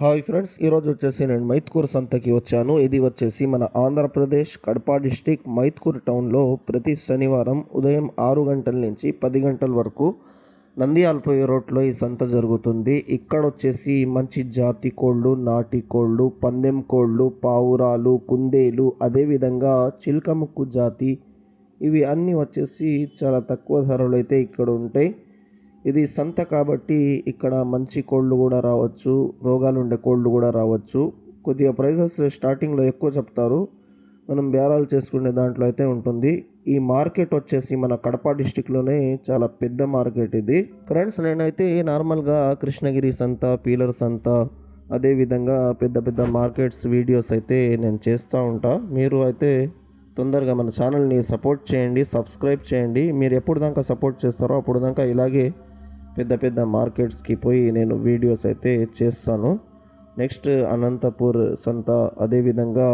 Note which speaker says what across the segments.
Speaker 1: Hi friends, ఈరోజు వచ్చేసి నేను మైత్కూర్ సంతకి వచ్చాను. ఇది వచ్చేసి మన ఆంధ్రప్రదేశ్ కడప డిస్టిక్ మైత్కూర్ టౌన్లో ప్రతి శనివారం ఉదయం 6 గంటల నుంచి 10 గంటల వరకు నంద్యాలపోయే రోడ్లో ఈ సంత జరుగుతుంది. ఇక్కడ వచ్చేసి మంచి జాతి కోళ్ళు, నాటి కోళ్ళు, పందెం కోళ్ళు, పావురాలు, కుందేలు, అదేవిధంగా చిల్కముక్కు జాతి ఇవి అన్నీ వచ్చేసి చాలా తక్కువ ధరలు అయితే ఇక్కడ ఉంటాయి. ఇది సంత కాబట్టి ఇక్కడ మంచి కోళ్ళు కూడా రావచ్చు, రోగాలు ఉండే కోళ్ళు కూడా రావచ్చు. కొద్దిగా ప్రైసెస్ స్టార్టింగ్లో ఎక్కువ చెప్తారు, మనం బేరాలు చేసుకునే దాంట్లో అయితే ఉంటుంది. ఈ మార్కెట్ వచ్చేసి మన కడప డిస్టిక్లోనే చాలా పెద్ద మార్కెట్ ఇది. ఫ్రెండ్స్, నేనైతే నార్మల్గా కృష్ణగిరి సంత, పీలర్ సంత, అదేవిధంగా పెద్ద పెద్ద మార్కెట్స్ వీడియోస్ అయితే నేను చేస్తూ ఉంటా. మీరు అయితే తొందరగా మన ఛానల్ని సపోర్ట్ చేయండి, సబ్స్క్రైబ్ చేయండి. మీరు ఎప్పుడు దాకా సపోర్ట్ చేస్తారో అప్పుడు దాకా ఇలాగే పెద్ద పెద్ద మార్కెట్స్కి పోయి నేను వీడియోస్ అయితే చేస్తాను. నెక్స్ట్ అనంతపూర్ సంత, అదేవిధంగా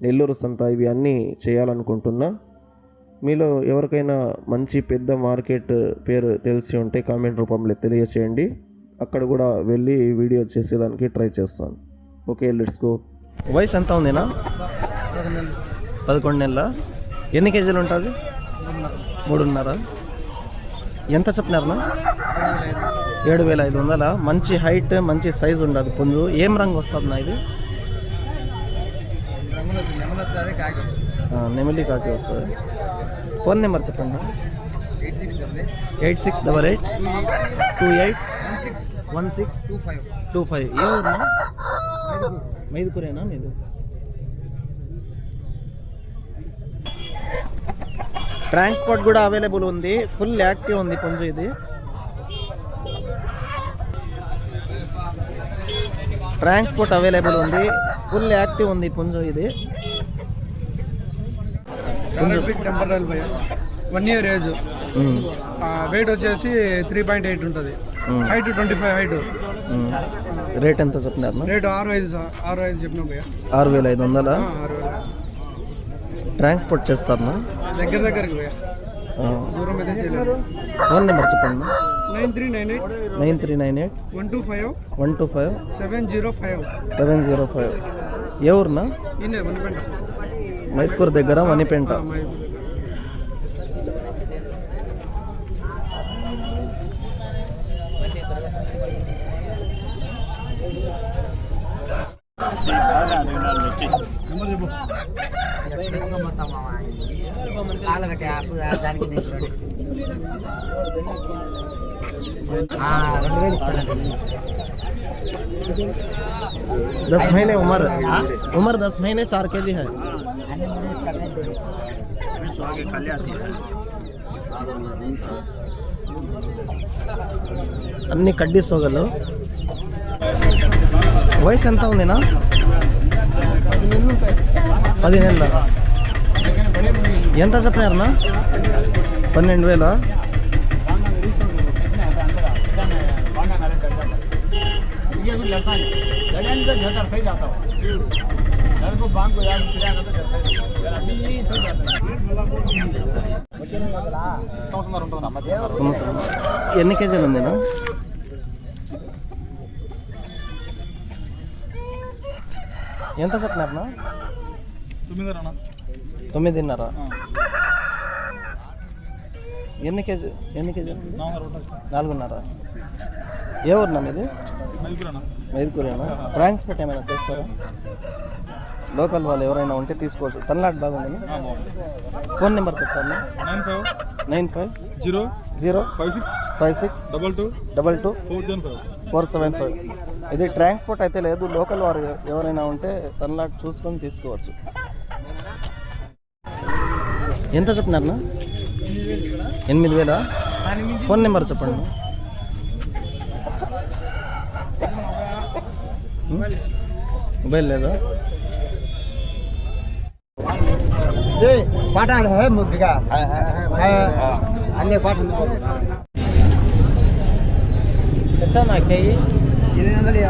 Speaker 1: నెల్లూరు సంత, ఇవి అన్నీ చేయాలనుకుంటున్నా. మీలో ఎవరికైనా మంచి పెద్ద మార్కెట్ పేరు తెలిసి ఉంటే కామెంట్ రూపంలో తెలియచేయండి, అక్కడ కూడా వెళ్ళి వీడియో చేసేదానికి ట్రై చేస్తాను. Okay, let's go. వయసు ఎంత ఉందినా? 11 నెలల. ఎన్ని కేజీలు ఉంటుంది? 3.5. ఎంత చెప్పినారనా? 7,500. మంచి హైట్, మంచి సైజు ఉండదు పుంజు. ఏం రంగు వస్తుంది ఇది? నెమిలి కాకి వస్తుంది. ఫోన్ నెంబర్ చెప్పండి. 8688281625. ఏ ఊరు? మైదుకూరేనా మీది? ట్రాన్స్పోర్ట్ కూడా అవైలబుల్ ఉంది, ఫుల్ యాక్టివ్ ఉంది పుంజు ఇది. ట్రాన్స్పోర్ట్ అవైలబుల్ ఉంది, ఫుల్ యాక్టివ్ ఉంది పుంజు ఇది.
Speaker 2: 1 year ఏజ్, వెయిట్ వచ్చేసి 3.8 ఉంటుంది, హైట్ 25 హైట్.
Speaker 1: రేట్ ఎంత చెప్పినారు?
Speaker 2: రేట్ 6,500 చెప్పినా భయ్యా.
Speaker 1: 6,500. ట్రాన్స్పోర్ట్ చేస్తారా?
Speaker 2: దగ్గరికి భయ్యా, దూరం అయితే చేయలేదు.
Speaker 1: ఫోన్ నెంబర్ చెప్పండి.
Speaker 2: 9398 125 705.
Speaker 1: ఏ ఊరునా? మైత్కూర్ దగ్గర వనిపెంట. दस महीने उम्र 10 महीने 4 kg है. అన్ని కడ్డీ సోగలు. వయసు ఎంత ఉందినా? 10 నెలల. ఎంత చెప్పినారన్నా? 12,000. ఎన్ని కేజీలు ఉందినా? ఎంత చెప్పినారన్నా? 9.5. ఎన్ని కేజీలు? 4.5. ఏ ఊరునా మీది? మైదుకూరేనా? ట్రాన్స్పోర్ట్ ఏమైనా చేస్తారా? లోకల్ వాళ్ళు ఎవరైనా ఉంటే తీసుకోవచ్చు. తమిళనాడు బాగుంది. ఫోన్ నెంబర్ చెప్తాను. 95056222 ఇది ట్రాన్స్పోర్ట్ అయితే లేదు, లోకల్ వారు ఎవరైనా ఉంటే తమిళనాడు చూసుకొని తీసుకోవచ్చు. ఎంత చెప్పినారన్నా? 8,000. ఫోన్ నెంబర్ చెప్పండి. మొబైల్ లేదా?
Speaker 2: పాట ముద్దుగా అన్నీ పాట
Speaker 3: 800